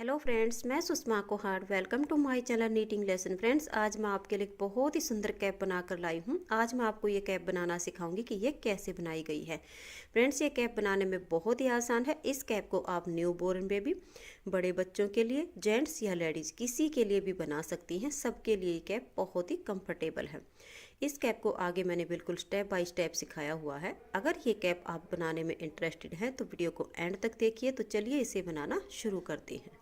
Hello friends, मैं Sushma Kohad. Welcome to my channel knitting lesson. Friends, आज मैं आपके लिए एक बहुत ही सुंदर कैप बनाकर लाई हूँ। आज मैं आपको ये कैप बनाना सिखाऊंगी कि ये कैसे बनाई गई है। फ्रेंड्स, ये कैप बनाने में बहुत ही आसान है। इस कैप को आप न्यू बोर्न बेबी, बड़े बच्चों के लिए, जेंट्स या लेडीज़ किसी के लिए भी बना सकती हैं। सबके लिए ये कैप बहुत ही कंफर्टेबल है। इस कैप को आगे मैंने बिल्कुल स्टेप बाय स्टेप सिखाया हुआ है। अगर ये कैप आप बनाने में इंटरेस्टेड हैं तो वीडियो को एंड तक देखिए। तो चलिए इसे बनाना शुरू करते हैं।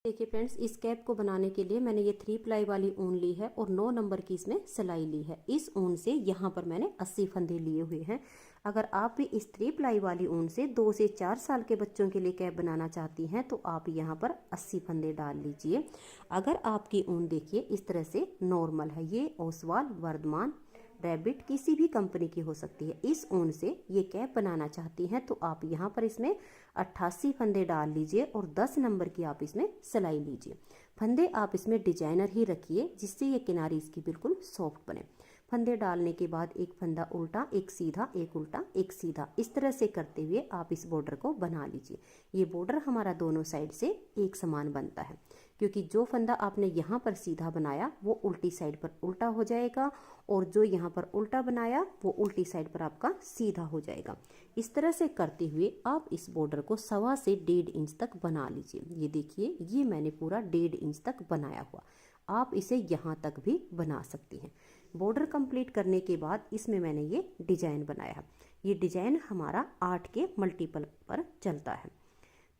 देखिए फ्रेंड्स, इस कैप को बनाने के लिए मैंने ये 3 प्लाई वाली ऊन ली है और 9 नंबर की इसमें सिलाई ली है। इस ऊन से यहाँ पर मैंने 80 फंदे लिए हुए हैं। अगर आप भी इस 3 प्लाई वाली ऊन से 2 से 4 साल के बच्चों के लिए कैप बनाना चाहती हैं तो आप यहाँ पर 80 फंदे डाल लीजिए। अगर आपकी ऊन देखिए इस तरह से नॉर्मल है, ये ओसवाल, वर्धमान, रैबिट किसी भी कंपनी की हो सकती है। इस ऊन से ये कैप बनाना चाहती हैं तो आप यहाँ पर इसमें 88 फंदे डाल लीजिए और 10 नंबर की आप इसमें सिलाई लीजिए। फंदे आप इसमें डिजाइनर ही रखिए जिससे ये किनारी इसकी बिल्कुल सॉफ्ट बने। फंदे डालने के बाद एक फंदा उल्टा, एक सीधा, एक उल्टा, एक सीधा, इस तरह से करते हुए आप इस बॉर्डर को बना लीजिए। ये बॉर्डर हमारा दोनों साइड से एक समान बनता है, क्योंकि जो फंदा आपने यहाँ पर सीधा बनाया वो उल्टी साइड पर उल्टा हो जाएगा और जो यहाँ पर उल्टा बनाया वो उल्टी साइड पर आपका सीधा हो जाएगा। इस तरह से करते हुए आप इस बॉर्डर को 1.25 से 1.5 इंच तक बना लीजिए। ये देखिए, ये मैंने पूरा 1.5 इंच तक बनाया हुआ। आप इसे यहाँ तक भी बना सकती हैं। बॉर्डर कंप्लीट करने के बाद इसमें मैंने ये डिजाइन बनाया है। ये डिजाइन हमारा 8 के मल्टीपल पर चलता है,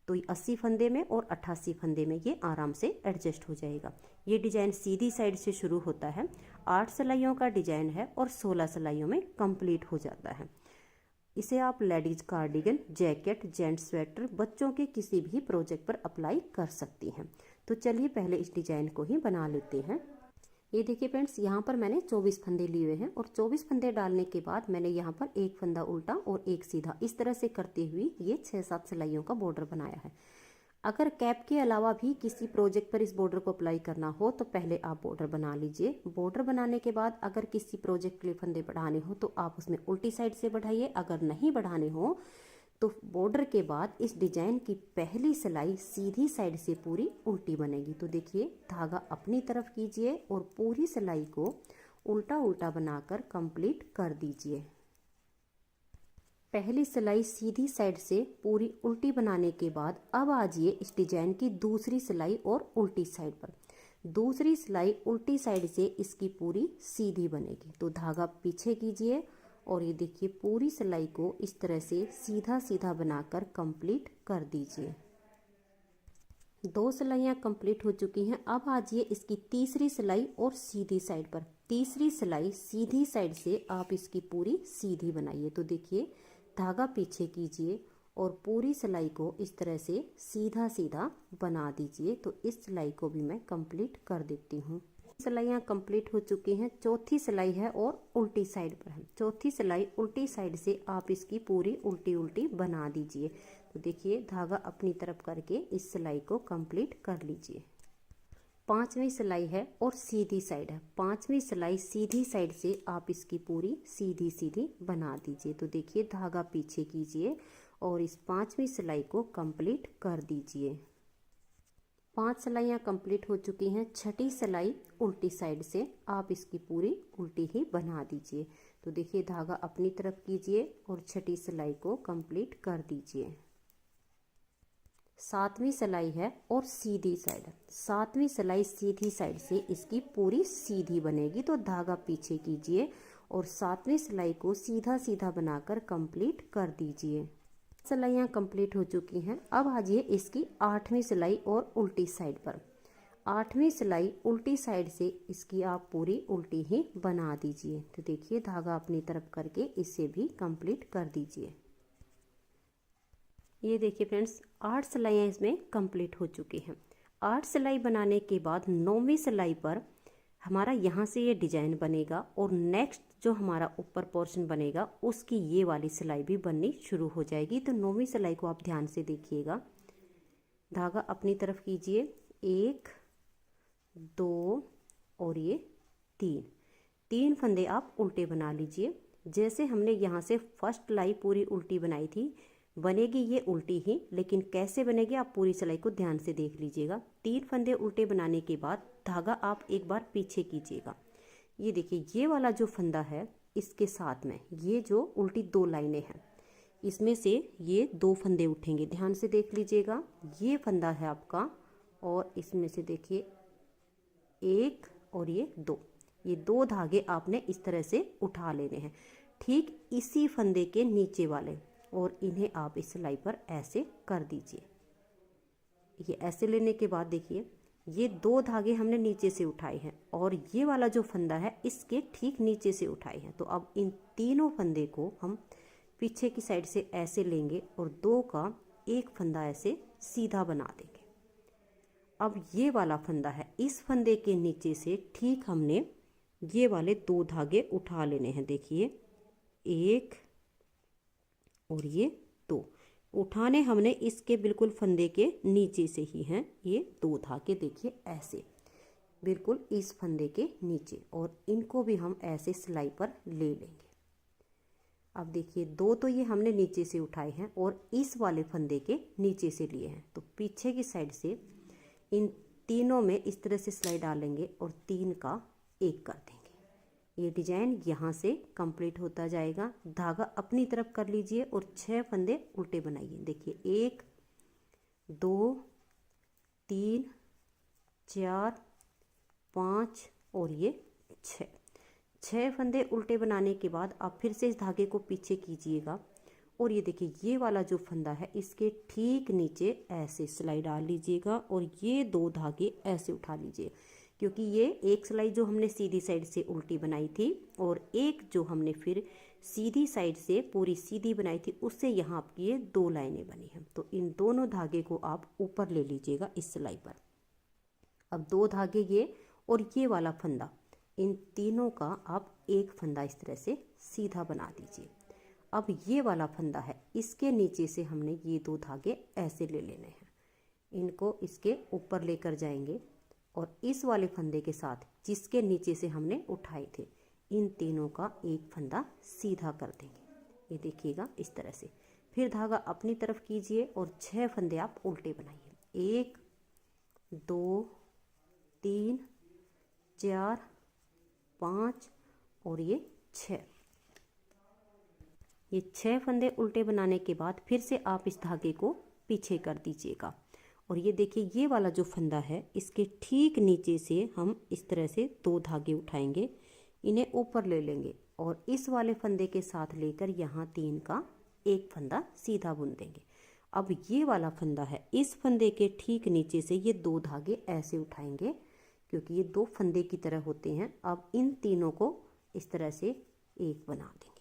तो 80 फंदे में और 88 फंदे में ये आराम से एडजस्ट हो जाएगा। ये डिजाइन सीधी साइड से शुरू होता है, 8 सिलाइयों का डिजाइन है और 16 सिलाइयों में कंप्लीट हो जाता है। इसे आप ladies cardigan, jacket, gents sweater, बच्चों के किसी भी प्रोजेक्ट पर अप्लाई कर सकती हैं। तो चलिए पहले इस डिजाइन को ही बना लेते हैं। ये देखिए फ्रेंड्स, यहाँ पर मैंने 24 फंदे लिए हुए हैं और 24 फंदे डालने के बाद मैंने यहाँ पर एक फंदा उल्टा और एक सीधा, इस तरह से करते हुए ये 6-7 सिलाइयों का बॉर्डर बनाया है। अगर कैप के अलावा भी किसी प्रोजेक्ट पर इस बॉर्डर को अप्लाई करना हो तो पहले आप बॉर्डर बना लीजिए। बॉर्डर बनाने के बाद अगर किसी प्रोजेक्ट के लिए फंदे बढ़ाने हो तो आप उसमें उल्टी साइड से बढ़ाइए। अगर नहीं बढ़ाने हो तो बॉर्डर के बाद इस डिजाइन की पहली सिलाई सीधी साइड से पूरी उल्टी बनेगी। तो देखिए, धागा अपनी तरफ कीजिए और पूरी सिलाई को उल्टा उल्टा बनाकर कंप्लीट कर दीजिए। पहली सिलाई सीधी साइड से पूरी उल्टी बनाने के बाद अब आजिए इस डिजाइन की दूसरी सिलाई और उल्टी साइड पर। दूसरी सिलाई उल्टी साइड से इसकी पूरी सीधी बनेगी। तो धागा पीछे कीजिए और ये देखिए, पूरी सिलाई को इस तरह से सीधा सीधा बनाकर कंप्लीट कर दीजिए। 2 सिलाइयाँ कंप्लीट हो चुकी हैं। अब आजिए इसकी तीसरी सिलाई और सीधी साइड पर। तीसरी सिलाई सीधी साइड से आप इसकी पूरी सीधी बनाइए। तो देखिए, धागा पीछे कीजिए और पूरी सिलाई को इस तरह से सीधा सीधा बना दीजिए। तो इस सिलाई को भी मैं कंप्लीट कर देती हूँ। सिलाइयाँ कंप्लीट हो चुकी हैं। चौथी सिलाई है और उल्टी साइड पर है। चौथी सिलाई उल्टी साइड से आप इसकी पूरी उल्टी उल्टी बना दीजिए। तो देखिए, धागा अपनी तरफ करके इस सिलाई को कंप्लीट कर लीजिए। 5वीं सिलाई है और सीधी साइड है। 5वीं सिलाई सीधी साइड से आप इसकी पूरी सीधी सीधी बना दीजिए। तो देखिए, धागा पीछे कीजिए और इस 5वीं सिलाई को कंप्लीट कर दीजिए। 5 सिलाइयाँ कंप्लीट हो चुकी हैं। 6ठी सिलाई उल्टी साइड से आप इसकी पूरी उल्टी ही बना दीजिए। तो देखिए, धागा अपनी तरफ कीजिए और 6ठी सिलाई को कंप्लीट कर दीजिए। 7वीं सिलाई है और सीधी साइड। 7वीं सिलाई सीधी साइड से इसकी पूरी सीधी बनेगी। तो धागा पीछे कीजिए और 7वीं सिलाई को सीधा सीधा बनाकर कंप्लीट कर दीजिए। सिलाइयाँ कंप्लीट हो चुकी हैं। अब आजिए इसकी 8वीं सिलाई और उल्टी साइड पर। 8वीं सिलाई उल्टी साइड से इसकी आप पूरी उल्टी ही बना दीजिए। तो देखिए, धागा अपनी तरफ करके इसे भी कंप्लीट कर दीजिए। ये देखिए फ्रेंड्स, 8 सिलाइयाँ इसमें कंप्लीट हो चुकी हैं। 8 सिलाई बनाने के बाद 9वीं सिलाई पर हमारा यहाँ से ये डिजाइन बनेगा और नेक्स्ट जो हमारा ऊपर पोर्शन बनेगा उसकी ये वाली सिलाई भी बननी शुरू हो जाएगी। तो 9वीं सिलाई को आप ध्यान से देखिएगा। धागा अपनी तरफ कीजिए, 1, 2 और ये 3 फंदे आप उल्टे बना लीजिए। जैसे हमने यहाँ से फर्स्ट लाई पूरी उल्टी बनाई थी, बनेगी ये उल्टी ही, लेकिन कैसे बनेगी आप पूरी सिलाई को ध्यान से देख लीजिएगा। 3 फंदे उल्टे बनाने के बाद धागा आप एक बार पीछे कीजिएगा। ये देखिए ये वाला जो फंदा है इसके साथ में ये जो उल्टी 2 लाइनें हैं इसमें से ये 2 फंदे उठेंगे, ध्यान से देख लीजिएगा। ये फंदा है आपका और इसमें से देखिए 1 और ये 2, ये 2 धागे आपने इस तरह से उठा लेने हैं, ठीक इसी फंदे के नीचे वाले, और इन्हें आप इस सिलाई पर ऐसे कर दीजिए। ये ऐसे लेने के बाद देखिए ये 2 धागे हमने नीचे से उठाए हैं और ये वाला जो फंदा है इसके ठीक नीचे से उठाए हैं। तो अब इन तीनों फंदे को हम पीछे की साइड से ऐसे लेंगे और 2 का एक फंदा ऐसे सीधा बना देंगे। अब ये वाला फंदा है, इस फंदे के नीचे से ठीक हमने ये वाले 2 धागे उठा लेने हैं। देखिए 1 और ये 2 उठाने हमने इसके बिल्कुल फंदे के नीचे से ही हैं। ये 2 धागे देखिए ऐसे बिल्कुल इस फंदे के नीचे, और इनको भी हम ऐसे सिलाई पर ले लेंगे। अब देखिए 2 तो ये हमने नीचे से उठाए हैं और इस वाले फंदे के नीचे से लिए हैं, तो पीछे की साइड से इन तीनों में इस तरह से सिलाई डालेंगे और 3 का 1 कर देंगे। ये डिजाइन यहाँ से कंप्लीट होता जाएगा। धागा अपनी तरफ कर लीजिए और 6 फंदे उल्टे बनाइए। देखिए 1 2 3 4 5 और ये 6 फंदे उल्टे बनाने के बाद आप फिर से इस धागे को पीछे कीजिएगा और ये देखिए ये वाला जो फंदा है इसके ठीक नीचे ऐसे सिलाई डाल लीजिएगा और ये 2 धागे ऐसे उठा लीजिए, क्योंकि ये एक सिलाई जो हमने सीधी साइड से उल्टी बनाई थी और एक जो हमने फिर सीधी साइड से पूरी सीधी बनाई थी उससे यहाँ आपकी ये 2 लाइनें बनी हैं। तो इन दोनों धागे को आप ऊपर ले लीजिएगा इस सिलाई पर। अब 2 धागे ये और ये वाला फंदा, इन तीनों का आप एक फंदा इस तरह से सीधा बना दीजिए। अब ये वाला फंदा है इसके नीचे से हमने ये 2 धागे ऐसे ले लेने हैं, इनको इसके ऊपर लेकर जाएंगे और इस वाले फंदे के साथ जिसके नीचे से हमने उठाए थे इन तीनों का एक फंदा सीधा कर देंगे। ये देखिएगा इस तरह से। फिर धागा अपनी तरफ कीजिए और 6 फंदे आप उल्टे बनाइए। 1 2 3 4 5 और ये 6। ये 6 फंदे उल्टे बनाने के बाद फिर से आप इस धागे को पीछे कर दीजिएगा और ये देखिए ये वाला जो फंदा है इसके ठीक नीचे से हम इस तरह से 2 धागे उठाएंगे, इन्हें ऊपर ले लेंगे और इस वाले फंदे के साथ लेकर यहाँ 3 का एक फंदा सीधा बुन देंगे। अब ये वाला फंदा है, इस फंदे के ठीक नीचे से ये 2 धागे ऐसे उठाएंगे क्योंकि ये 2 फंदे की तरह होते हैं। अब इन तीनों को इस तरह से एक बना देंगे।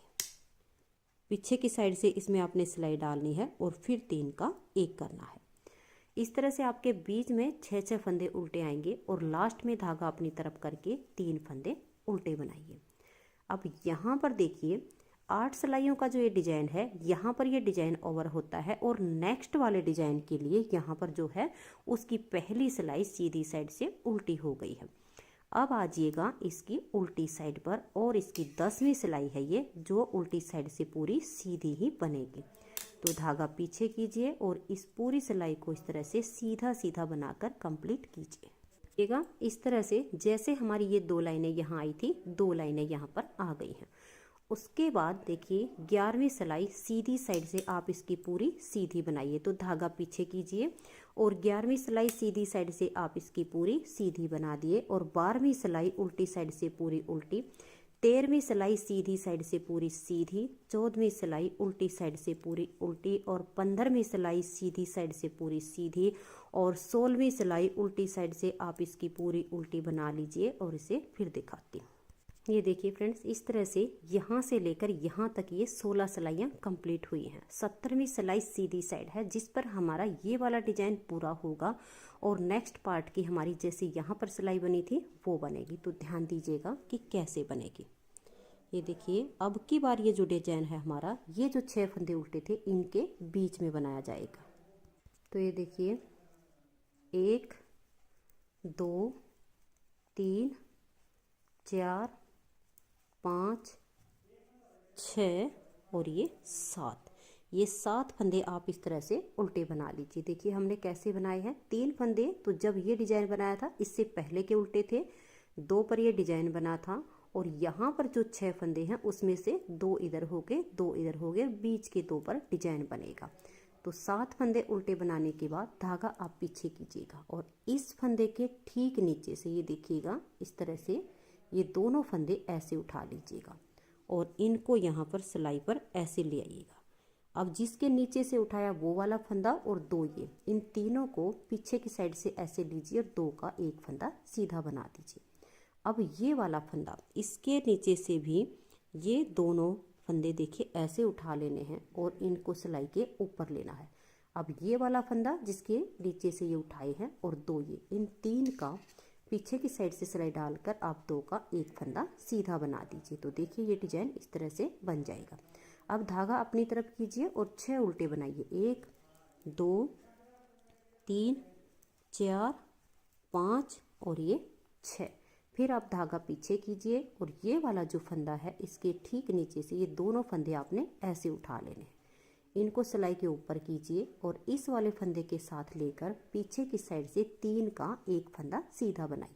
पीछे की साइड से इसमें आपने सिलाई डालनी है और फिर 3 का 1 करना है। इस तरह से आपके बीच में 6 फंदे उल्टे आएंगे और लास्ट में धागा अपनी तरफ करके 3 फंदे उल्टे बनाइए। अब यहाँ पर देखिए 8 सिलाइयों का जो ये डिजाइन है यहाँ पर ये डिजाइन ओवर होता है और नेक्स्ट वाले डिजाइन के लिए यहाँ पर जो है उसकी पहली सिलाई सीधी साइड से उल्टी हो गई है। अब आ जाइएगा इसकी उल्टी साइड पर और इसकी 10वीं सिलाई है ये जो उल्टी साइड से पूरी सीधी ही बनेगी। तो धागा पीछे कीजिए और इस पूरी सिलाई को इस तरह से सीधा सीधा बनाकर कंप्लीट कीजिए। इस तरह से जैसे हमारी ये 2 लाइनें यहाँ आई थी 2 लाइनें यहाँ पर आ गई हैं। उसके बाद देखिए 11वीं सिलाई सीधी साइड से आप इसकी पूरी सीधी बनाइए। तो धागा पीछे कीजिए और 11वीं सिलाई सीधी साइड से आप इसकी पूरी सीधी बना दिए और 12वीं सिलाई उल्टी साइड से पूरी उल्टी, 13वीं सिलाई सीधी साइड से पूरी सीधी, 14वीं सिलाई उल्टी साइड से पूरी उल्टी और 15वीं सिलाई सीधी साइड से पूरी सीधी और 16वीं सिलाई उल्टी साइड से आप इसकी पूरी उल्टी बना लीजिए और इसे फिर दिखाती हूँ। ये देखिए फ्रेंड्स इस तरह से यहाँ से लेकर यहाँ तक ये 16 सिलाइयाँ कंप्लीट हुई हैं। 17वीं सिलाई सीधी साइड है जिस पर हमारा ये वाला डिजाइन पूरा होगा और नेक्स्ट पार्ट की हमारी जैसे यहाँ पर सिलाई बनी थी वो बनेगी। तो ध्यान दीजिएगा कि कैसे बनेगी। ये देखिए अब की बार ये जो डिजाइन है हमारा ये जो 6 फंदे उल्टे थे इनके बीच में बनाया जाएगा। तो ये देखिए 1 2 3 4 5 6 और ये 7, ये 7 फंदे आप इस तरह से उल्टे बना लीजिए। देखिए हमने कैसे बनाए हैं, 3 फंदे तो जब ये डिजाइन बनाया था इससे पहले के उल्टे थे, 2 पर ये डिजाइन बना था, और यहाँ पर जो 6 फंदे हैं उसमें से 2 इधर हो गए, 2 इधर हो गए, बीच के 2 पर डिजाइन बनेगा। तो 7 फंदे उल्टे बनाने के बाद धागा आप पीछे कीजिएगा और इस फंदे के ठीक नीचे से ये देखिएगा इस तरह से ये दोनों फंदे ऐसे उठा लीजिएगा और इनको यहाँ पर सिलाई पर ऐसे ले आइएगा। अब जिसके नीचे से उठाया वो वाला फंदा और 2 ये, इन तीनों को पीछे की साइड से ऐसे लीजिए और 2 का एक फंदा सीधा बना दीजिए। अब ये वाला फंदा इसके नीचे से भी ये दोनों फंदे देखिए ऐसे उठा लेने हैं और इनको सिलाई के ऊपर लेना है। अब ये वाला फंदा जिसके नीचे से ये उठाए हैं और 2 ये, इन 3 का पीछे की साइड से सिलाई डालकर आप 2 का एक फंदा सीधा बना दीजिए। तो देखिए ये डिजाइन इस तरह से बन जाएगा। अब धागा अपनी तरफ कीजिए और 6 उल्टे बनाइए, 1 2 3 4 5 और ये 6। फिर आप धागा पीछे कीजिए और ये वाला जो फंदा है इसके ठीक नीचे से ये दोनों फंदे आपने ऐसे उठा लेने हैं, इनको सिलाई के ऊपर कीजिए और इस वाले फंदे के साथ लेकर पीछे की साइड से 3 का एक फंदा सीधा बनाइए।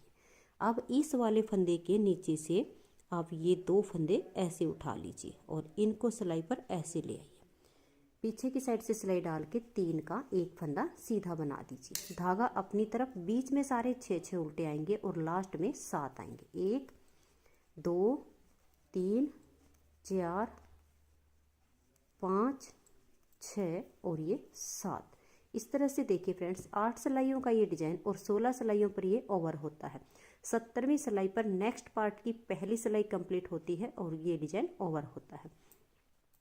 अब इस वाले फंदे के नीचे से आप ये 2 फंदे ऐसे उठा लीजिए और इनको सिलाई पर ऐसे ले आइए, पीछे की साइड से सिलाई डाल के 3 का एक फंदा सीधा बना दीजिए। धागा अपनी तरफ, बीच में सारे 6 उल्टे आएंगे और लास्ट में 7 आएंगे, 1 2 3 4 5 6 और ये 7। इस तरह से देखिए फ्रेंड्स 8 सिलाइयों का ये डिजाइन और 16 सिलाइयों पर ये ओवर होता है। 70वीं सिलाई पर नेक्स्ट पार्ट की पहली सिलाई कंप्लीट होती है और ये डिजाइन ओवर होता है।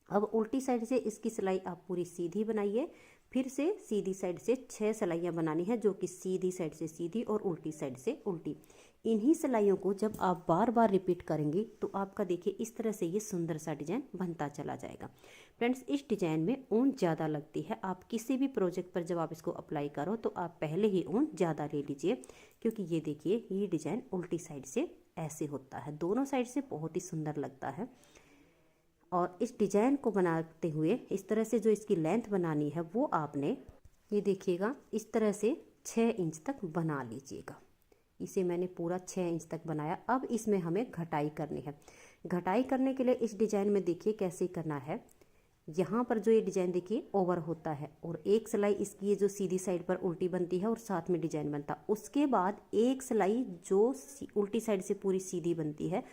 अब उल्टी साइड से इसकी सिलाई आप पूरी सीधी बनाइए, फिर से सीधी साइड से 6 सिलाइयाँ बनानी है जो कि सीधी साइड से सीधी और उल्टी साइड से उल्टी। इन्हीं सिलाइयों को जब आप बार बार रिपीट करेंगे तो आपका देखिए इस तरह से ये सुंदर सा डिजाइन बनता चला जाएगा। फ्रेंड्स इस डिजाइन में ऊन ज़्यादा लगती है, आप किसी भी प्रोजेक्ट पर जब आप इसको अप्लाई करो तो आप पहले ही ऊन ज़्यादा ले लीजिए, क्योंकि ये देखिए ये डिजाइन उल्टी साइड से ऐसे होता है, दोनों साइड से बहुत ही सुंदर लगता है। और इस डिजाइन को बनाते हुए इस तरह से जो इसकी लेंथ बनानी है वो आपने ये देखिएगा इस तरह से 6 इंच तक बना लीजिएगा। इसे मैंने पूरा 6 इंच तक बनाया। अब इसमें हमें घटाई करनी है। घटाई करने के लिए इस डिजाइन में देखिए कैसे करना है, यहाँ पर जो ये डिजाइन देखिए ओवर होता है और एक सिलाई इसकी ये जो सीधी साइड पर उल्टी बनती है और साथ में डिजाइन बनता है, उसके बाद एक सिलाई जो उल्टी साइड से पूरी सीधी बनती है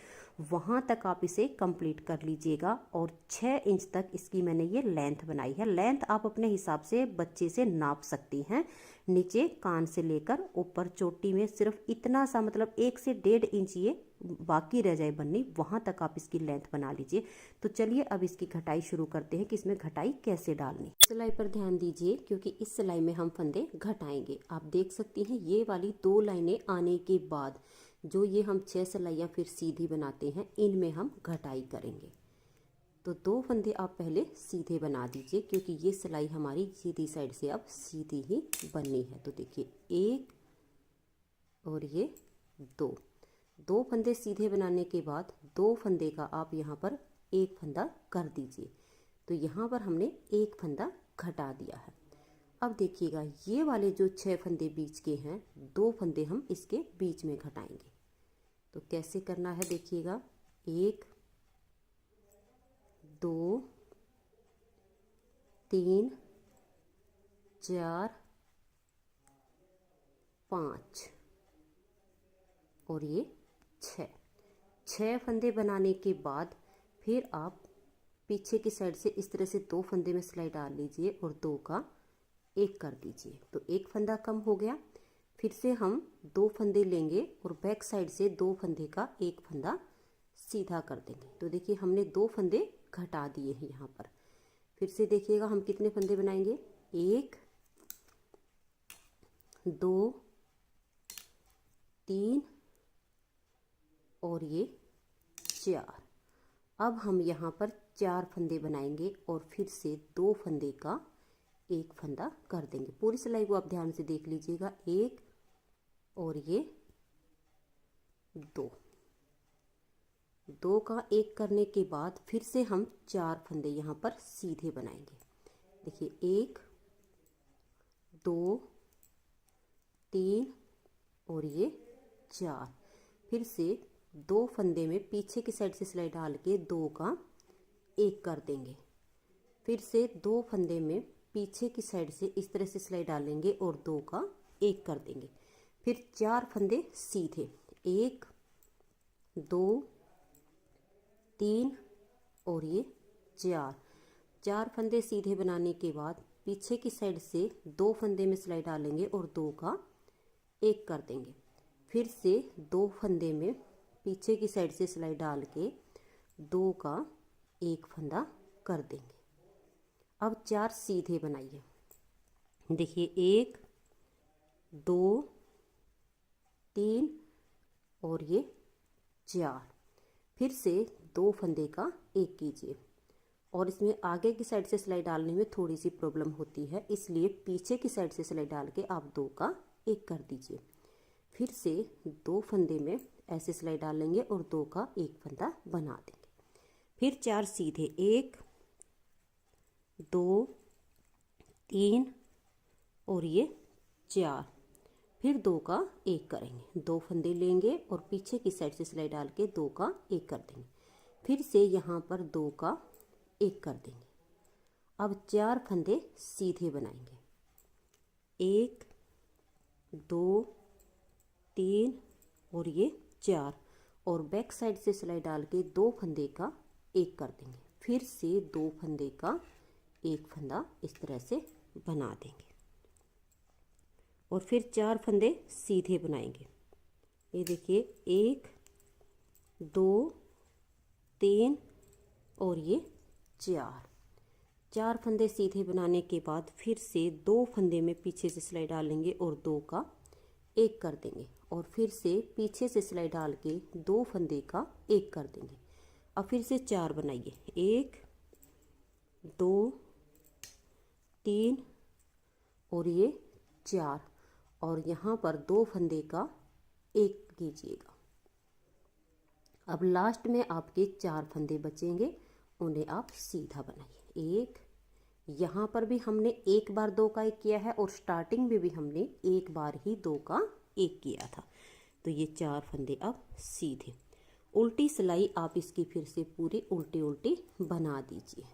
वहाँ तक आप इसे कंप्लीट कर लीजिएगा। और 6 इंच तक इसकी मैंने ये लेंथ बनाई है। लेंथ आप अपने हिसाब से बच्चे से नाप सकती हैं, नीचे कान से लेकर ऊपर चोटी में सिर्फ इतना सा, मतलब 1 से 1.5 इंच ये बाकी रह जाए बननी, वहाँ तक आप इसकी लेंथ बना लीजिए। तो चलिए अब इसकी घटाई शुरू करते हैं कि इसमें घटाई कैसे डालनी। सिलाई पर ध्यान दीजिए क्योंकि इस सिलाई में हम फंदे घटाएंगे। आप देख सकती हैं ये वाली 2 लाइनें आने के बाद जो ये हम 6 सिलाइयाँ फिर सीधी बनाते हैं इनमें हम घटाई करेंगे। तो 2 फंदे आप पहले सीधे बना दीजिए क्योंकि ये सिलाई हमारी सीधी साइड से अब सीधी ही बननी है। तो देखिए 1 और ये 2 फंदे सीधे बनाने के बाद 2 फंदे का आप यहाँ पर एक फंदा कर दीजिए। तो यहाँ पर हमने एक फंदा घटा दिया है। अब देखिएगा ये वाले जो 6 फंदे बीच के हैं 2 फंदे हम इसके बीच में घटाएंगे। तो कैसे करना है देखिएगा, 1 2 3 4 5 और ये 6 फंदे बनाने के बाद फिर आप पीछे की साइड से इस तरह से 2 फंदे में सिलाई डाल लीजिए और 2 का एक कर दीजिए। तो एक फंदा कम हो गया। फिर से हम 2 फंदे लेंगे और बैक साइड से 2 फंदे का एक फंदा सीधा कर देंगे। तो देखिए हमने 2 फंदे घटा दिए हैं यहाँ पर। फिर से देखिएगा हम कितने फंदे बनाएंगे, 1 2 3 और ये 4। अब हम यहाँ पर 4 फंदे बनाएंगे और फिर से 2 फंदे का एक फंदा कर देंगे। पूरी सिलाई को आप ध्यान से देख लीजिएगा, 1 और ये 2 का एक करने के बाद फिर से हम 4 फंदे यहाँ पर सीधे बनाएंगे। देखिए 1 2 3 और ये 4। फिर से 2 फंदे में पीछे की साइड से सिलाई डाल के 2 का 1 कर देंगे। फिर से 2 फंदे में पीछे की साइड से इस तरह से सिलाई डालेंगे और 2 का 1 कर देंगे। फिर 4 फंदे सीधे, 1 2 3 और ये 4 फंदे सीधे बनाने के बाद पीछे की साइड से 2 फंदे में सिलाई डालेंगे और 2 का 1 कर देंगे। फिर से 2 फंदे में पीछे की साइड से सिलाई डाल के 2 का 1 फंदा कर देंगे। अब 4 सीधे बनाइए। देखिए 1 2 3 और ये 4। फिर से 2 फंदे का 1 कीजिए। और इसमें आगे की साइड से सिलाई डालने में थोड़ी सी प्रॉब्लम होती है, इसलिए पीछे की साइड से सिलाई डाल के आप 2 का 1 कर दीजिए। फिर से 2 फंदे में ऐसे सिलाई डालेंगे और 2 का 1 फंदा बना देंगे। फिर 4 सीधे, 1 2 3 और ये 4। फिर 2 का 1 करेंगे, 2 फंदे लेंगे और पीछे की साइड से सिलाई डाल के 2 का 1 कर देंगे। फिर से यहाँ पर 2 का 1 कर देंगे। अब 4 फंदे सीधे बनाएंगे, 1 2 3 और ये 4। और बैक साइड से सिलाई डाल के 2 फंदे का 1 कर देंगे। फिर से 2 फंदे का 1 फंदा इस तरह से बना देंगे और फिर 4 फंदे सीधे बनाएंगे। ये देखिए 1 2 3 और ये 4 फंदे सीधे बनाने के बाद फिर से 2 फंदे में पीछे से सिलाई डालेंगे और 2 का 1 कर देंगे। और फिर से पीछे से सिलाई डाल के 2 फंदे का 1 कर देंगे। अब फिर से 4 बनाइए, 1 2 3 और ये 4। और यहाँ पर 2 फंदे का 1 कीजिएगा। अब लास्ट में आपके 4 फंदे बचेंगे, उन्हें आप सीधा बनाइए। 1 यहाँ पर भी हमने 1 बार 2 का 1 किया है और स्टार्टिंग में भी हमने 1 बार ही 2 का 1 किया था। तो ये 4 फंदे अब सीधे। उल्टी सिलाई आप इसकी फिर से पूरी उल्टी उल्टी बना दीजिए।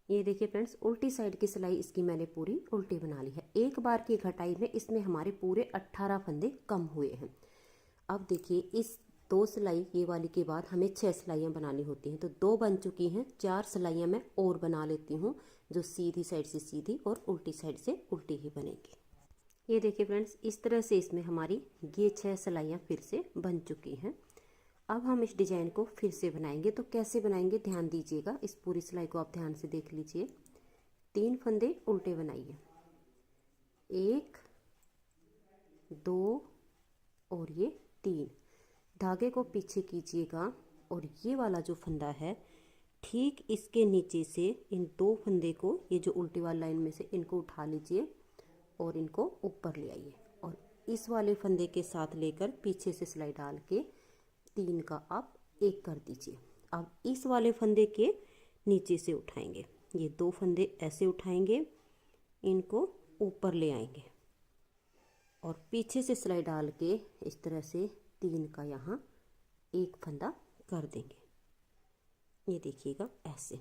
ये देखिए फ्रेंड्स, उल्टी साइड की सिलाई इसकी मैंने पूरी उल्टी बना ली है। 1 बार की घटाई में इसमें हमारे पूरे 18 फंदे कम हुए हैं। अब देखिए इस 2 सिलाई ये वाली के बाद हमें 6 सिलाइयाँ बनानी होती हैं, तो 2 बन चुकी हैं। 4 सिलाइयाँ मैं और बना लेती हूँ, जो सीधी साइड से सीधी और उल्टी साइड से उल्टी ही बनेगी। ये देखिए फ्रेंड्स, इस तरह से इसमें हमारी ये 6 सिलाइयाँ फिर से बन चुकी हैं। अब हम इस डिजाइन को फिर से बनाएंगे। तो कैसे बनाएंगे ध्यान दीजिएगा, इस पूरी सिलाई को आप ध्यान से देख लीजिए। 3 फंदे उल्टे बनाइए, 1 2 और ये 3। धागे को पीछे कीजिएगा और ये वाला जो फंदा है ठीक इसके नीचे से इन 2 फंदे को, ये जो उल्टी वाली लाइन में से, इनको उठा लीजिए और इनको ऊपर ले आइए। और इस वाले फंदे के साथ लेकर पीछे से सिलाई डाल के 3 का आप 1 कर दीजिए। अब इस वाले फंदे के नीचे से उठाएंगे, ये 2 फंदे ऐसे उठाएंगे, इनको ऊपर ले आएंगे और पीछे से सिलाई डाल के इस तरह से 3 का यहाँ 1 फंदा कर देंगे। ये देखिएगा ऐसे।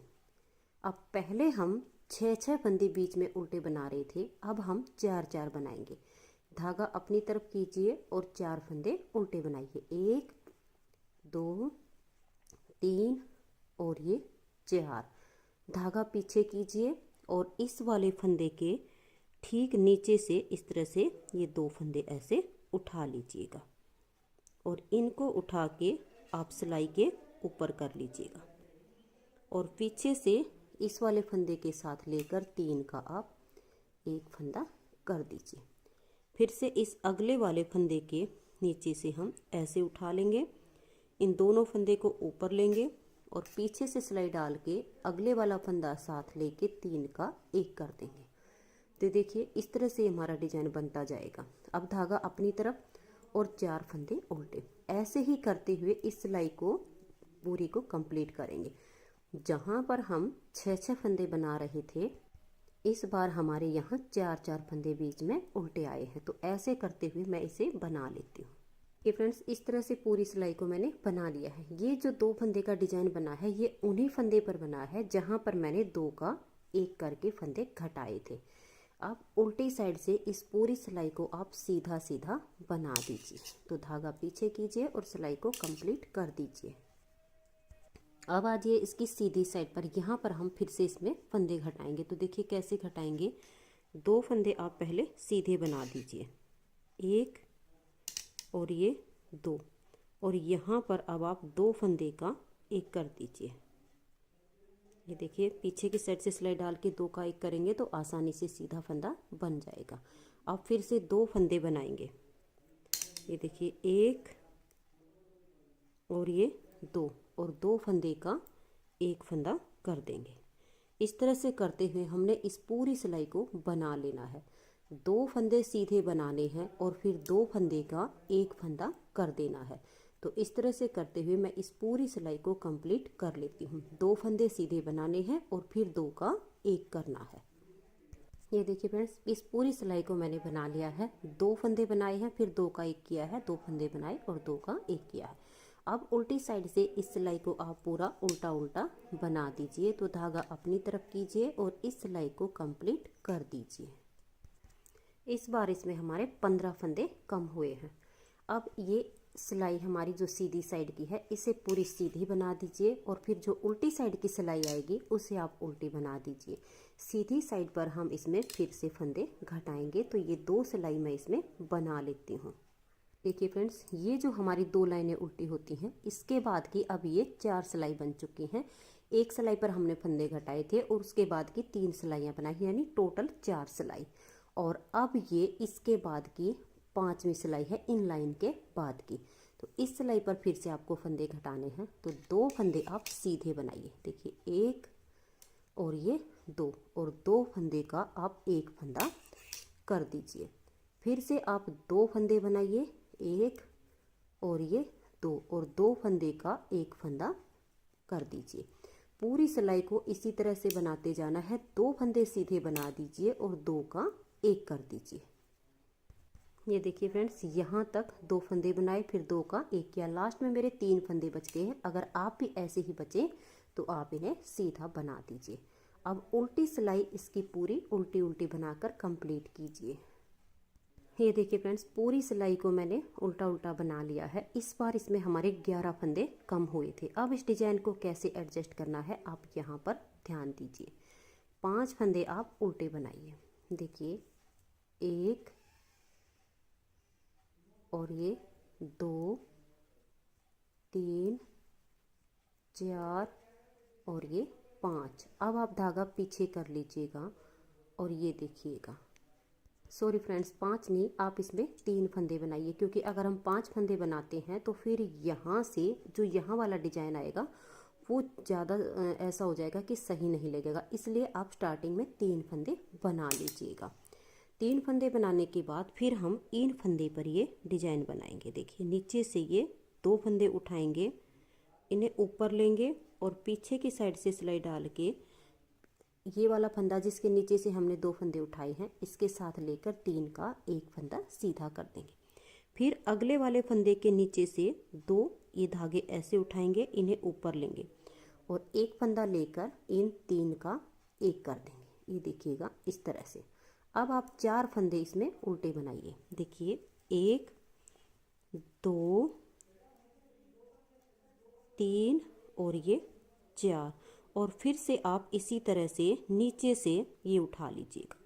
अब पहले हम 6 फंदे बीच में उल्टे बना रहे थे, अब हम 4 बनाएंगे। धागा अपनी तरफ कीजिए और 4 फंदे उल्टे बनाइए, 1 2 3 और ये 4। धागा पीछे कीजिए और इस वाले फंदे के ठीक नीचे से इस तरह से ये 2 फंदे ऐसे उठा लीजिएगा और इनको उठा के आप सिलाई के ऊपर कर लीजिएगा और पीछे से इस वाले फंदे के साथ लेकर 3 का आप 1 फंदा कर दीजिए। फिर से इस अगले वाले फंदे के नीचे से हम ऐसे उठा लेंगे, इन दोनों फंदे को ऊपर लेंगे और पीछे से सिलाई डाल के अगले वाला फंदा साथ लेके 3 का 1 कर देंगे। तो देखिए इस तरह से हमारा डिजाइन बनता जाएगा। अब धागा अपनी तरफ और 4 फंदे उल्टे, ऐसे ही करते हुए इस सिलाई को पूरी को कंप्लीट करेंगे। जहाँ पर हम 6 फंदे बना रहे थे इस बार हमारे यहाँ 4 फंदे बीच में उल्टे आए हैं। तो ऐसे करते हुए मैं इसे बना लेती हूँ। ये फ्रेंड्स, इस तरह से पूरी सिलाई को मैंने बना लिया है। ये जो 2 फंदे का डिजाइन बना है ये उन्हीं फंदे पर बना है जहाँ पर मैंने 2 का 1 करके फंदे घटाए थे। अब उल्टी साइड से इस पूरी सिलाई को आप सीधा सीधा बना दीजिए। तो धागा पीछे कीजिए और सिलाई को कंप्लीट कर दीजिए। अब आ जाइए इसकी सीधी साइड पर। यहाँ पर हम फिर से इसमें फंदे घटाएंगे। तो देखिए कैसे घटाएंगे। 2 फंदे आप पहले सीधे बना दीजिए, 1 और ये 2, और यहाँ पर अब आप 2 फंदे का 1 कर दीजिए। ये देखिए पीछे की साइड से सिलाई डाल के 2 का 1 करेंगे तो आसानी से सीधा फंदा बन जाएगा। अब फिर से 2 फंदे बनाएंगे। ये देखिए 1 और ये 2, और 2 फंदे का 1 फंदा कर देंगे। इस तरह से करते हुए हमने इस पूरी सिलाई को बना लेना है। 2 फंदे सीधे बनाने हैं और फिर 2 फंदे का 1 फंदा कर देना है। तो इस तरह से करते हुए मैं इस पूरी सिलाई को कंप्लीट कर लेती हूँ। 2 फंदे सीधे बनाने हैं और फिर 2 का 1 करना है। ये देखिए फ्रेंड्स, इस पूरी सिलाई को मैंने बना लिया है। 2 फंदे बनाए हैं, फिर 2 का 1 किया है, 2 फंदे बनाए और 2 का 1 किया है। अब उल्टी साइड से इस सिलाई को आप पूरा उल्टा उल्टा बना दीजिए। तो धागा अपनी तरफ कीजिए और इस सिलाई को कंप्लीट कर दीजिए। इस बार इसमें हमारे 15 फंदे कम हुए हैं। अब ये सिलाई हमारी जो सीधी साइड की है इसे पूरी सीधी बना दीजिए, और फिर जो उल्टी साइड की सिलाई आएगी उसे आप उल्टी बना दीजिए। सीधी साइड पर हम इसमें फिर से फंदे घटाएंगे। तो ये 2 सिलाई मैं इसमें बना लेती हूँ। देखिए फ्रेंड्स, ये जो हमारी 2 लाइनें उल्टी होती हैं इसके बाद की अब ये 4 सिलाई बन चुकी हैं। 1 सिलाई पर हमने फंदे घटाए थे और उसके बाद की 3 सिलाइयाँ बनाई, यानी टोटल 4 सिलाई। और अब ये इसके बाद की 5वीं सिलाई है इन लाइन के बाद की। तो इस सिलाई पर फिर से आपको फंदे घटाने हैं। तो 2 फंदे आप सीधे बनाइए। देखिए 1 और ये 2, और 2 फंदे का आप 1 फंदा कर दीजिए। फिर से आप 2 फंदे बनाइए, 1 और ये 2, और 2 फंदे का 1 फंदा कर दीजिए। पूरी सिलाई को इसी तरह से बनाते जाना है। 2 फंदे सीधे बना दीजिए और 2 का 1 कर दीजिए। ये देखिए फ्रेंड्स, यहाँ तक 2 फंदे बनाए, फिर 2 का 1 किया। लास्ट में मेरे 3 फंदे बच गए हैं। अगर आप भी ऐसे ही बचे तो आप इन्हें सीधा बना दीजिए। अब उल्टी सिलाई इसकी पूरी उल्टी उल्टी बनाकर कंप्लीट कीजिए। ये देखिए फ्रेंड्स, पूरी सिलाई को मैंने उल्टा उल्टा बना लिया है। इस बार इसमें हमारे 11 फंदे कम हुए थे। अब इस डिजाइन को कैसे एडजस्ट करना है आप यहाँ पर ध्यान दीजिए। 5 फंदे आप उल्टे बनाइए। देखिए 1 और ये 2, 3, 4 और ये 5। अब आप धागा पीछे कर लीजिएगा और ये देखिएगा, सॉरी फ्रेंड्स 5 नहीं, आप इसमें 3 फंदे बनाइए, क्योंकि अगर हम 5 फंदे बनाते हैं तो फिर यहाँ से जो यहाँ वाला डिजाइन आएगा वो ज़्यादा ऐसा हो जाएगा कि सही नहीं लगेगा। इसलिए आप स्टार्टिंग में 3 फंदे बना लीजिएगा। 3 फंदे बनाने के बाद फिर हम इन फंदे पर ये डिजाइन बनाएंगे। देखिए नीचे से ये 2 फंदे उठाएंगे, इन्हें ऊपर लेंगे और पीछे की साइड से सिलाई डाल के ये वाला फंदा जिसके नीचे से हमने 2 फंदे उठाए हैं इसके साथ लेकर 3 का 1 फंदा सीधा कर देंगे। फिर अगले वाले फंदे के नीचे से 2 ये धागे ऐसे उठाएंगे, इन्हें ऊपर लेंगे और 1 फंदा लेकर इन 3 का 1 कर देंगे। ये देखिएगा इस तरह से। अब आप 4 फंदे इसमें उल्टे बनाइए। देखिए 1, 2, 3 और ये 4, और फिर से आप इसी तरह से नीचे से ये उठा लीजिएगा,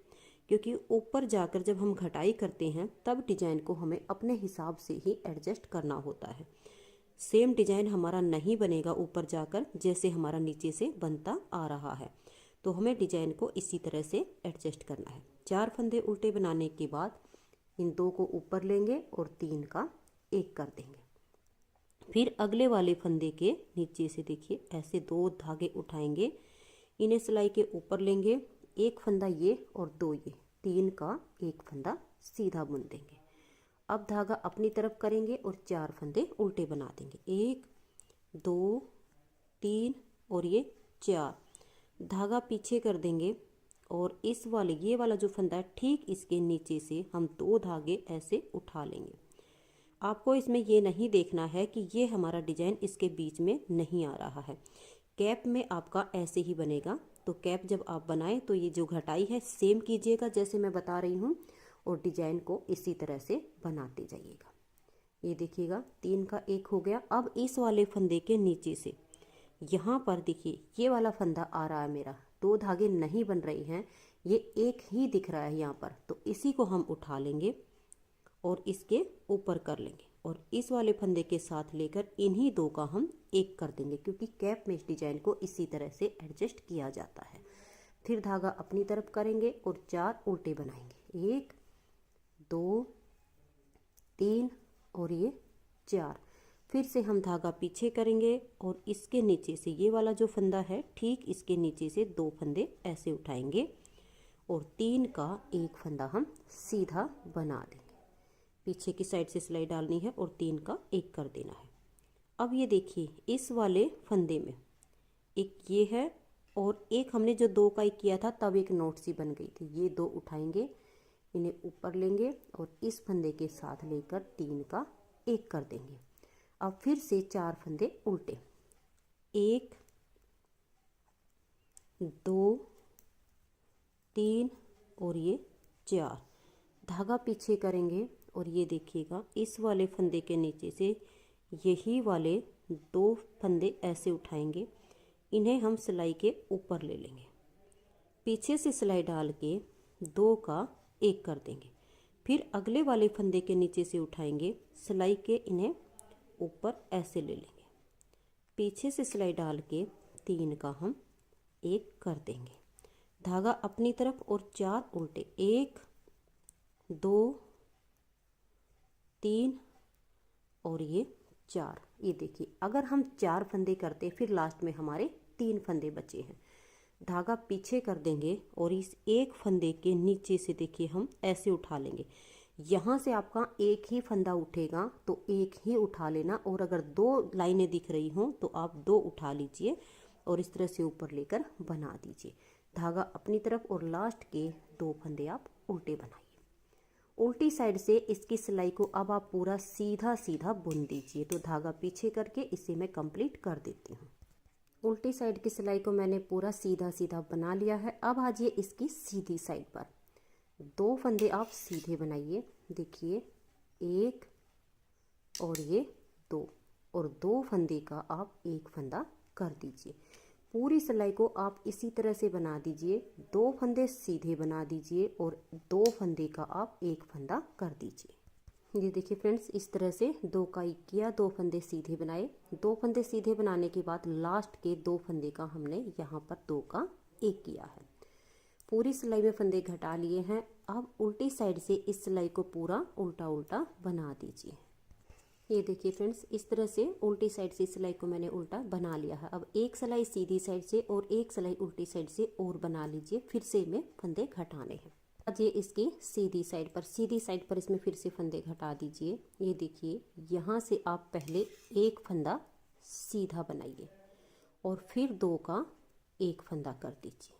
क्योंकि ऊपर जाकर जब हम घटाई करते हैं तब डिजाइन को हमें अपने हिसाब से ही एडजस्ट करना होता है। सेम डिजाइन हमारा नहीं बनेगा ऊपर जाकर जैसे हमारा नीचे से बनता आ रहा है। तो हमें डिजाइन को इसी तरह से एडजस्ट करना है। 4 फंदे उल्टे बनाने के बाद इन 2 को ऊपर लेंगे और 3 का 1 कर देंगे। फिर अगले वाले फंदे के नीचे से देखिए ऐसे 2 धागे उठाएंगे, इन्हें सिलाई के ऊपर लेंगे, 1 फंदा ये और 2 ये, 3 का 1 फंदा सीधा बुन देंगे। अब धागा अपनी तरफ करेंगे और 4 फंदे उल्टे बना देंगे। 1, 2, 3 और ये 4, धागा पीछे कर देंगे और इस वाले ये वाला जो फंदा है ठीक इसके नीचे से हम 2 धागे ऐसे उठा लेंगे। आपको इसमें ये नहीं देखना है कि ये हमारा डिजाइन इसके बीच में नहीं आ रहा है। कैप में आपका ऐसे ही बनेगा। तो कैप जब आप बनाएं तो ये जो घटाई है सेम कीजिएगा जैसे मैं बता रही हूँ, और डिजाइन को इसी तरह से बनाते जाइएगा। ये देखिएगा 3 का 1 हो गया। अब इस वाले फंदे के नीचे से यहाँ पर देखिए ये वाला फंदा आ रहा है मेरा, 2 धागे नहीं बन रही हैं, ये एक ही दिख रहा है यहाँ पर। तो इसी को हम उठा लेंगे और इसके ऊपर कर लेंगे और इस वाले फंदे के साथ लेकर इन्हीं 2 का हम 1 कर देंगे, क्योंकि कैप में इस डिजाइन को इसी तरह से एडजस्ट किया जाता है। फिर धागा अपनी तरफ करेंगे और 4 उल्टे बनाएंगे, 1 2 3 और ये 4। फिर से हम धागा पीछे करेंगे और इसके नीचे से ये वाला जो फंदा है ठीक इसके नीचे से 2 फंदे ऐसे उठाएंगे और 3 का 1 फंदा हम सीधा बना देंगे। पीछे की साइड से सिलाई डालनी है और 3 का 1 कर देना है। अब ये देखिए इस वाले फंदे में एक ये है और एक हमने जो 2 का 1 किया था तब एक नोट सी बन गई थी। ये 2 उठाएंगे, इन्हें ऊपर लेंगे और इस फंदे के साथ लेकर 3 का 1 कर देंगे। अब फिर से 4 फंदे उल्टे, 1 2 3 और ये 4। धागा पीछे करेंगे और ये देखिएगा इस वाले फंदे के नीचे से यही वाले 2 फंदे ऐसे उठाएंगे, इन्हें हम सिलाई के ऊपर ले लेंगे। पीछे से सिलाई डाल के 2 का 1 कर देंगे। फिर अगले वाले फंदे के नीचे से उठाएंगे, सिलाई के इन्हें ऊपर ऐसे ले लेंगे। पीछे से सिलाई डाल के 3 का हम 1 कर देंगे। धागा अपनी तरफ और 4 उल्टे, 1 2 3 और ये 4। ये देखिए अगर हम 4 फंदे करते फिर लास्ट में हमारे 3 फंदे बचे हैं। धागा पीछे कर देंगे और इस एक फंदे के नीचे से देखिए हम ऐसे उठा लेंगे। यहाँ से आपका एक ही फंदा उठेगा तो एक ही उठा लेना, और अगर 2 लाइनें दिख रही हों तो आप 2 उठा लीजिए और इस तरह से ऊपर लेकर बना दीजिए। धागा अपनी तरफ और लास्ट के 2 फंदे आप उल्टे बनाइए। उल्टी साइड से इसकी सिलाई को अब आप पूरा सीधा सीधा बुन दीजिए। तो धागा पीछे करके इसे मैं कंप्लीट कर देती हूँ। उल्टी साइड की सिलाई को मैंने पूरा सीधा सीधा बना लिया है। अब आजिए इसकी सीधी साइड पर 2 फंदे आप सीधे बनाइए। देखिए 1 और ये 2 और 2 फंदे का आप 1 फंदा कर दीजिए। पूरी सिलाई को आप इसी तरह से बना दीजिए। 2 फंदे सीधे बना दीजिए और 2 फंदे का आप 1 फंदा कर दीजिए। ये देखिए फ्रेंड्स इस तरह से 2 का 1 किया, 2 फंदे सीधे बनाए। 2 फंदे सीधे बनाने के बाद लास्ट के 2 फंदे का हमने यहाँ पर 2 का 1 किया है। पूरी सिलाई में फंदे घटा लिए हैं। अब उल्टी साइड से इस सिलाई को पूरा उल्टा उल्टा बना दीजिए। ये देखिए फ्रेंड्स इस तरह से उल्टी साइड से सिलाई को मैंने उल्टा बना लिया है। अब एक सिलाई सीधी साइड से और एक सिलाई उल्टी साइड से और बना लीजिए। फिर से में फंदे घटाने हैं। अब ये इसकी सीधी साइड पर इसमें फिर से फंदे घटा दीजिए। ये देखिए यहाँ से आप पहले 1 फंदा सीधा बनाइए और फिर 2 का 1 फंदा कर दीजिए।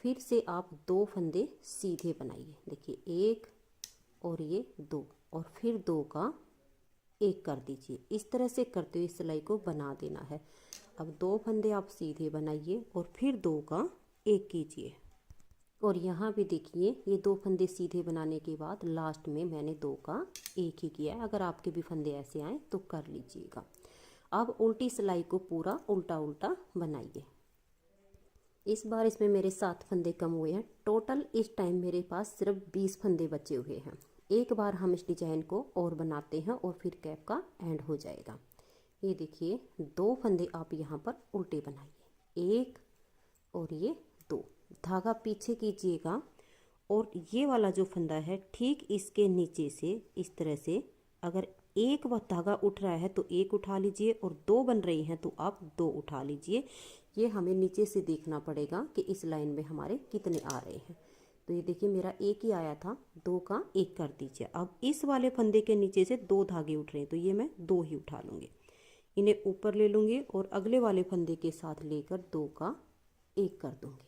फिर से आप 2 फंदे सीधे बनाइए। देखिए 1 और ये 2 और फिर 2 का 1 कर दीजिए। इस तरह से करते हुए सिलाई को बना देना है। अब 2 फंदे आप सीधे बनाइए और फिर 2 का 1 कीजिए। और यहाँ भी देखिए ये 2 फंदे सीधे बनाने के बाद लास्ट में मैंने 2 का 1 ही किया है। अगर आपके भी फंदे ऐसे आए तो कर लीजिएगा। अब उल्टी सिलाई को पूरा उल्टा उल्टा बनाइए। इस बार इसमें मेरे 7 फंदे कम हुए हैं। टोटल इस टाइम मेरे पास सिर्फ 20 फंदे बचे हुए हैं। एक बार हम इस डिजाइन को और बनाते हैं और फिर कैप का एंड हो जाएगा। ये देखिए 2 फंदे आप यहाँ पर उल्टे बनाइए, 1 और ये 2। धागा पीछे कीजिएगा और ये वाला जो फंदा है ठीक इसके नीचे से इस तरह से अगर एक धागा उठ रहा है तो 1 उठा लीजिए और 2 बन रही हैं तो आप 2 उठा लीजिए। ये हमें नीचे से देखना पड़ेगा कि इस लाइन में हमारे कितने आ रहे हैं। तो ये देखिए मेरा 1 ही आया था, 2 का 1 कर दीजिए। अब इस वाले फंदे के नीचे से 2 धागे उठ रहे हैं तो ये मैं 2 ही उठा लूँगी, इन्हें ऊपर ले लूँगी और अगले वाले फंदे के साथ लेकर 2 का 1 कर दूँगी।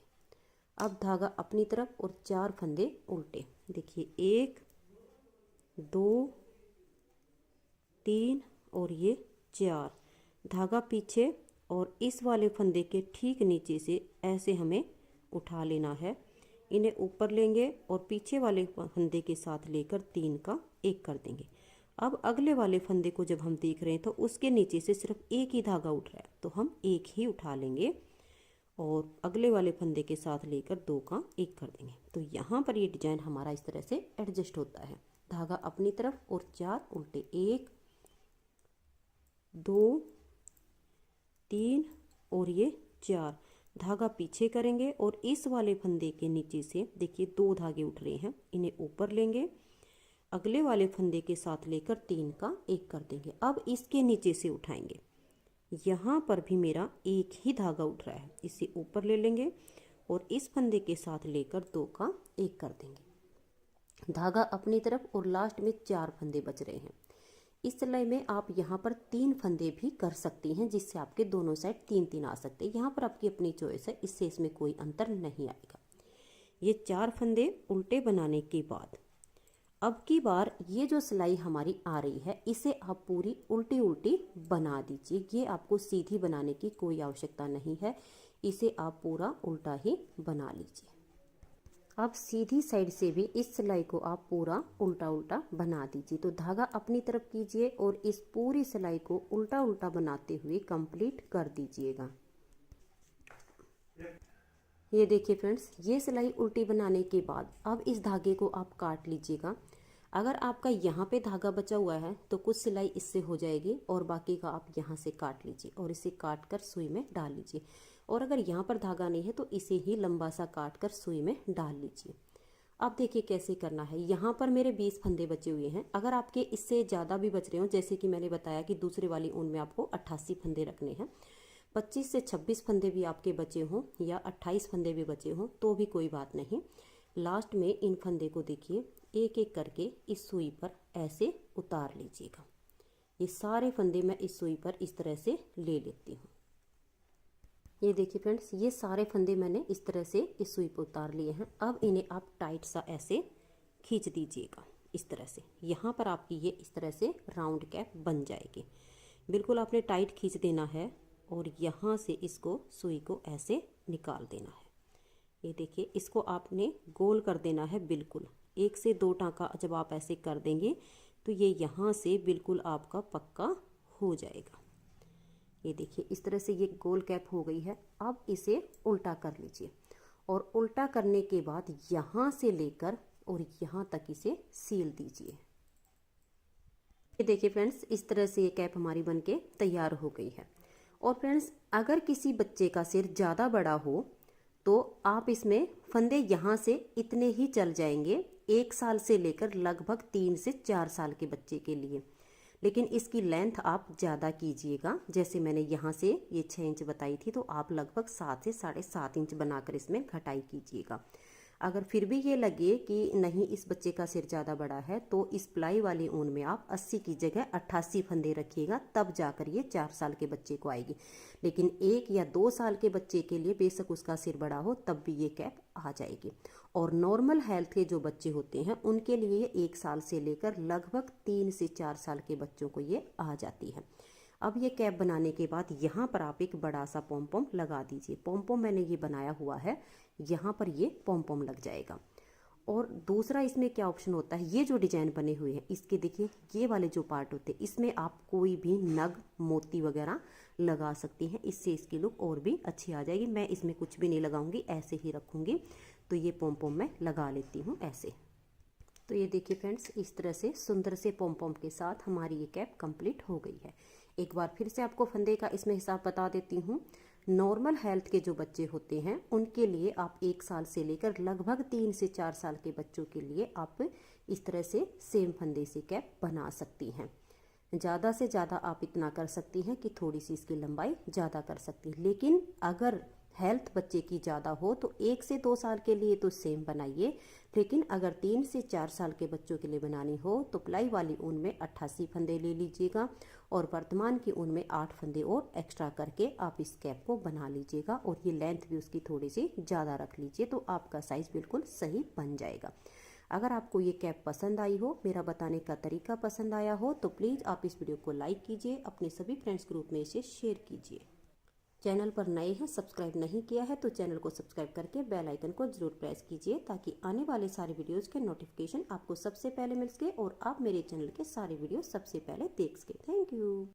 अब धागा अपनी तरफ और 4 फंदे उल्टे। देखिए 1 2 3 और ये 4, धागा पीछे और इस वाले फंदे के ठीक नीचे से ऐसे हमें उठा लेना है। इन्हें ऊपर लेंगे और पीछे वाले फंदे के साथ लेकर 3 का 1 कर देंगे। अब अगले वाले फंदे को जब हम देख रहे हैं तो उसके नीचे से सिर्फ एक ही धागा उठ रहा है, तो हम एक ही उठा लेंगे और अगले वाले फंदे के साथ लेकर 2 का 1 कर देंगे। तो यहाँ पर ये डिजाइन हमारा इस तरह से एडजस्ट होता है। धागा अपनी तरफ और 4 उल्टे, 1 2 3 और ये 4, धागा पीछे करेंगे और इस वाले फंदे के नीचे से देखिए 2 धागे उठ रहे हैं, इन्हें ऊपर लेंगे, अगले वाले फंदे के साथ लेकर 3 का 1 कर देंगे। अब इसके नीचे से उठाएंगे, यहाँ पर भी मेरा एक ही धागा उठ रहा है, इसे ऊपर ले लेंगे और इस फंदे के साथ लेकर 2 का 1 कर देंगे। धागा अपनी तरफ और लास्ट में 4 फंदे बच रहे हैं। इस सिलाई में आप यहाँ पर 3 फंदे भी कर सकती हैं, जिससे आपके दोनों साइड 3-3 आ सकते हैं। यहाँ पर आपकी अपनी चॉइस है, इससे इसमें कोई अंतर नहीं आएगा। ये 4 फंदे उल्टे बनाने के बाद अब की बार ये जो सिलाई हमारी आ रही है इसे आप पूरी उल्टी उल्टी बना दीजिए। ये आपको सीधी बनाने की कोई आवश्यकता नहीं है, इसे आप पूरा उल्टा ही बना लीजिए। अब सीधी साइड से भी इस सिलाई को आप पूरा उल्टा उल्टा बना दीजिए। तो धागा अपनी तरफ कीजिए और इस पूरी सिलाई को उल्टा उल्टा बनाते हुए कंप्लीट कर दीजिएगा। ये देखिए फ्रेंड्स, ये सिलाई उल्टी बनाने के बाद अब इस धागे को आप काट लीजिएगा। अगर आपका यहाँ पे धागा बचा हुआ है तो कुछ सिलाई इससे हो जाएगी और बाकी का आप यहाँ से काट लीजिए और इसे काट कर सुई में डाल लीजिए। और अगर यहाँ पर धागा नहीं है तो इसे ही लंबा सा काट कर सुई में डाल लीजिए। अब देखिए कैसे करना है। यहाँ पर मेरे 20 फंदे बचे हुए हैं। अगर आपके इससे ज़्यादा भी बच रहे हो, जैसे कि मैंने बताया कि दूसरे वाली ऊन में आपको 88 फंदे रखने हैं, 25 से 26 फंदे भी आपके बचे हों या 28 फंदे भी बचे हों तो भी कोई बात नहीं। लास्ट में इन फंदे को देखिए एक एक करके इस सुई पर ऐसे उतार लीजिएगा। ये सारे फंदे मैं इस सुई पर इस तरह से ले लेती हूँ। ये देखिए फ्रेंड्स, ये सारे फंदे मैंने इस तरह से इस सुई पर उतार लिए हैं। अब इन्हें आप टाइट सा ऐसे खींच दीजिएगा इस तरह से। यहाँ पर आपकी ये इस तरह से राउंड कैप बन जाएगी। बिल्कुल आपने टाइट खींच देना है और यहाँ से इसको सुई को ऐसे निकाल देना है। ये देखिए, इसको आपने गोल कर देना है बिल्कुल। 1 से 2 टाँका जब आप ऐसे कर देंगे तो ये यहाँ से बिल्कुल आपका पक्का हो जाएगा। ये देखिए इस तरह से ये गोल कैप हो गई है। अब इसे उल्टा कर लीजिए और उल्टा करने के बाद यहाँ से लेकर और यहाँ तक इसे सील दीजिए। ये देखिए फ्रेंड्स, इस तरह से ये कैप हमारी बनके तैयार हो गई है। और फ्रेंड्स, अगर किसी बच्चे का सिर ज़्यादा बड़ा हो तो आप इसमें फंदे यहाँ से इतने ही चल जाएंगे 1 साल से लेकर लगभग 3 से 4 साल के बच्चे के लिए। लेकिन इसकी लेंथ आप ज़्यादा कीजिएगा। जैसे मैंने यहाँ से ये 6 इंच बताई थी तो आप लगभग 7 से 7.5 इंच बनाकर इसमें घटाई कीजिएगा। अगर फिर भी ये लगे कि नहीं इस बच्चे का सिर ज़्यादा बड़ा है तो इस प्लाई वाली ऊन में आप 80 की जगह 88 फंदे रखिएगा, तब जाकर ये 4 साल के बच्चे को आएगी। लेकिन 1 या 2 साल के बच्चे के लिए बेशक उसका सिर बड़ा हो तब भी ये कैप आ जाएगी। और नॉर्मल हेल्थ के जो बच्चे होते हैं उनके लिए 1 साल से लेकर लगभग 3 से 4 साल के बच्चों को ये आ जाती है। अब ये कैप बनाने के बाद यहाँ पर आप एक बड़ा सा पॉम पॉम लगा दीजिए। पॉम पॉम मैंने ये बनाया हुआ है, यहाँ पर ये पॉम पॉम लग जाएगा। और दूसरा इसमें क्या ऑप्शन होता है, ये जो डिजाइन बने हुए हैं इसके देखिए ये वाले जो पार्ट होते हैं इसमें आप कोई भी नग मोती वगैरह लगा सकती हैं, इससे इसकी लुक और भी अच्छी आ जाएगी। मैं इसमें कुछ भी नहीं लगाऊंगी, ऐसे ही रखूंगी। तो ये पॉम पॉम मैं लगा लेती हूँ ऐसे। तो ये देखिए फ्रेंड्स, इस तरह से सुंदर से पॉम पॉम के साथ हमारी ये कैप कंप्लीट हो गई है। एक बार फिर से आपको फंदे का इसमें हिसाब बता देती हूँ। नॉर्मल हेल्थ के जो बच्चे होते हैं उनके लिए आप 1 साल से लेकर लगभग 3 से 4 साल के बच्चों के लिए आप इस तरह से सेम फंदे से कैप बना सकती हैं। ज़्यादा से ज़्यादा आप इतना कर सकती हैं कि थोड़ी सी इसकी लंबाई ज़्यादा कर सकती हैं। लेकिन अगर हेल्थ बच्चे की ज़्यादा हो तो 1 से 2 साल के लिए तो सेम बनाइए, लेकिन अगर 3 से 4 साल के बच्चों के लिए बनानी हो तो प्लाई वाली ऊन में 88 फंदे ले लीजिएगा और वर्तमान की ऊन में 8 फंदे और एक्स्ट्रा करके आप इस कैप को बना लीजिएगा। और ये लेंथ भी उसकी थोड़ी सी ज़्यादा रख लीजिए तो आपका साइज़ बिल्कुल सही बन जाएगा। अगर आपको ये कैप पसंद आई हो, मेरा बताने का तरीका पसंद आया हो, तो प्लीज़ आप इस वीडियो को लाइक कीजिए, अपने सभी फ्रेंड्स ग्रुप में इसे शेयर कीजिए। चैनल पर नए हैं, सब्सक्राइब नहीं किया है तो चैनल को सब्सक्राइब करके बेल आइकन को जरूर प्रेस कीजिए ताकि आने वाले सारे वीडियोस के नोटिफिकेशन आपको सबसे पहले मिल सके और आप मेरे चैनल के सारे वीडियो सबसे पहले देख सके। Thank you.